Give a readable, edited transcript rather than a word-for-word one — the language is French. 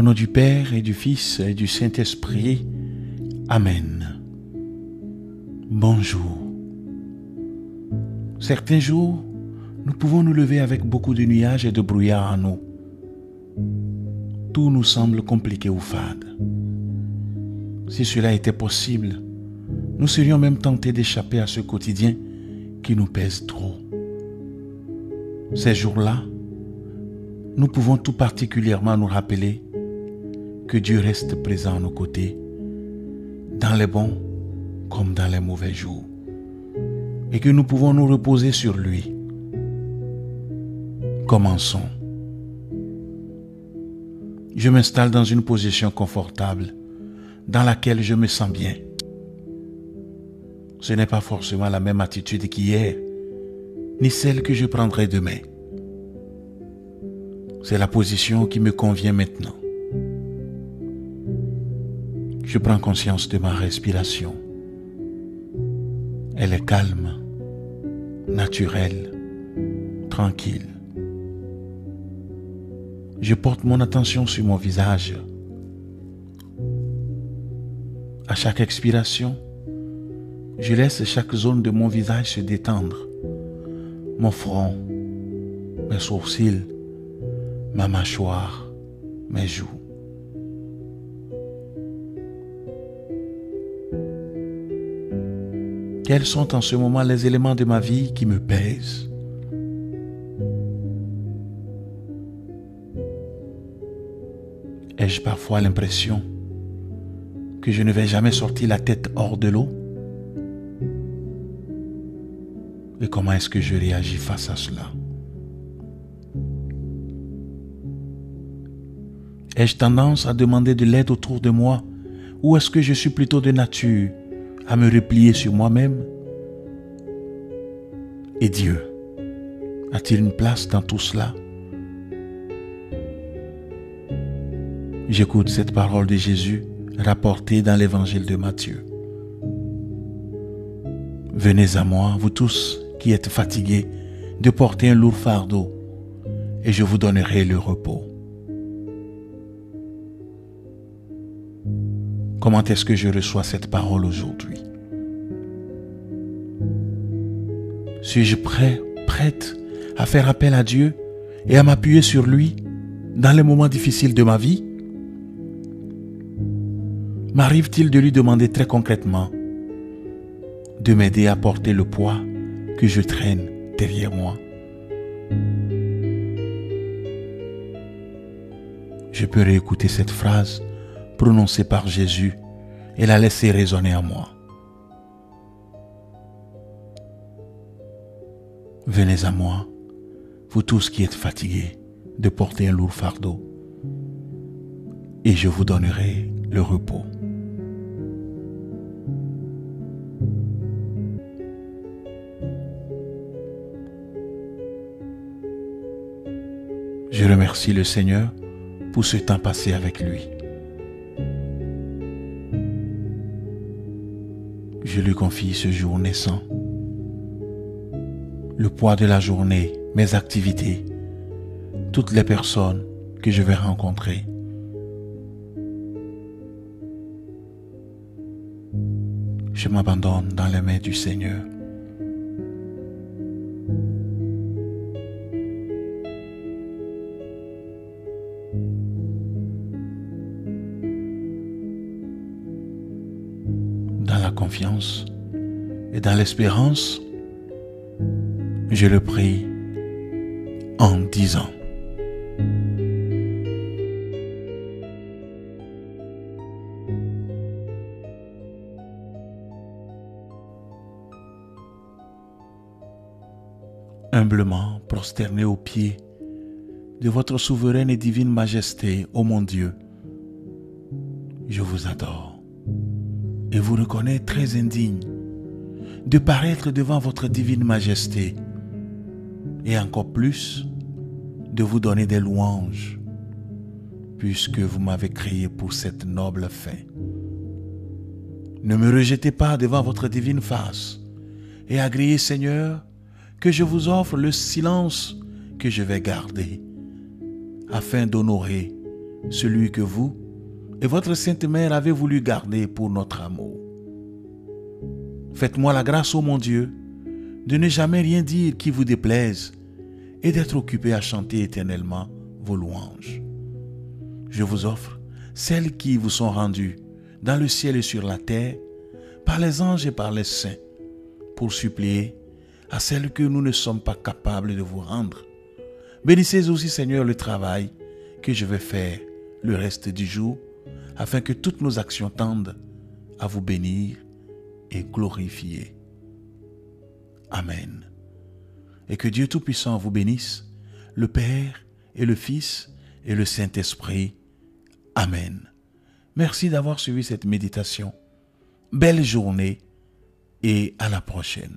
nom du Père et du Fils et du Saint-Esprit. Amen. Bonjour. Certains jours, nous pouvons nous lever avec beaucoup de nuages et de brouillard en nous. Tout nous semble compliqué ou fade. Si cela était possible, nous serions même tentés d'échapper à ce quotidien qui nous pèse trop. Ces jours-là, nous pouvons tout particulièrement nous rappeler que Dieu reste présent à nos côtés, dans les bons comme dans les mauvais jours, et que nous pouvons nous reposer sur lui. Commençons. Je m'installe dans une position confortable, dans laquelle je me sens bien. Ce n'est pas forcément la même attitude qu'hier, ni celle que je prendrai demain. C'est la position qui me convient maintenant. Je prends conscience de ma respiration. Elle est calme, naturelle, tranquille. Je porte mon attention sur mon visage. À chaque expiration, je laisse chaque zone de mon visage se détendre. Mon front, mes sourcils, ma mâchoire, mes joues. Quels sont en ce moment les éléments de ma vie qui me pèsent? Ai-je parfois l'impression que je ne vais jamais sortir la tête hors de l'eau? Et comment est-ce que je réagis face à cela? Ai-je tendance à demander de l'aide autour de moi, ou est-ce que je suis plutôt de nature à me replier sur moi-même? Et Dieu, a-t-il une place dans tout cela? J'écoute cette parole de Jésus rapportée dans l'évangile de Matthieu. Venez à moi, vous tous qui êtes fatigués de porter un lourd fardeau, et je vous donnerai le repos. Comment est-ce que je reçois cette parole aujourd'hui? Suis-je prête à faire appel à Dieu et à m'appuyer sur lui dans les moments difficiles de ma vie? M'arrive-t-il de lui demander très concrètement de m'aider à porter le poids que je traîne derrière moi? Je peux réécouter cette phrase prononcée par Jésus et la laisser résonner en moi. Venez à moi, vous tous qui êtes fatigués de porter un lourd fardeau, et je vous donnerai le repos. Je remercie le Seigneur pour ce temps passé avec lui. Je lui confie ce jour naissant, le poids de la journée, mes activités, toutes les personnes que je vais rencontrer. Je m'abandonne dans les mains du Seigneur. Dans la confiance et dans l'espérance, je le prie en disant: humblement prosterné aux pieds de votre souveraine et divine majesté, ô mon Dieu, je vous adore et vous reconnais très indigne de paraître devant votre divine majesté, et encore plus de vous donner des louanges, puisque vous m'avez créé pour cette noble fin. Ne me rejetez pas devant votre divine face, et agréez, Seigneur, que je vous offre le silence que je vais garder, afin d'honorer celui que vous et votre Sainte Mère avez voulu garder pour notre amour. Faites-moi la grâce, ô mon Dieu, de ne jamais rien dire qui vous déplaise et d'être occupé à chanter éternellement vos louanges. Je vous offre celles qui vous sont rendues dans le ciel et sur la terre, par les anges et par les saints, pour supplier à celles que nous ne sommes pas capables de vous rendre. Bénissez aussi, Seigneur, le travail que je vais faire le reste du jour, afin que toutes nos actions tendent à vous bénir et glorifier. Amen. Et que Dieu Tout-Puissant vous bénisse, le Père et le Fils et le Saint-Esprit. Amen. Merci d'avoir suivi cette méditation. Belle journée et à la prochaine.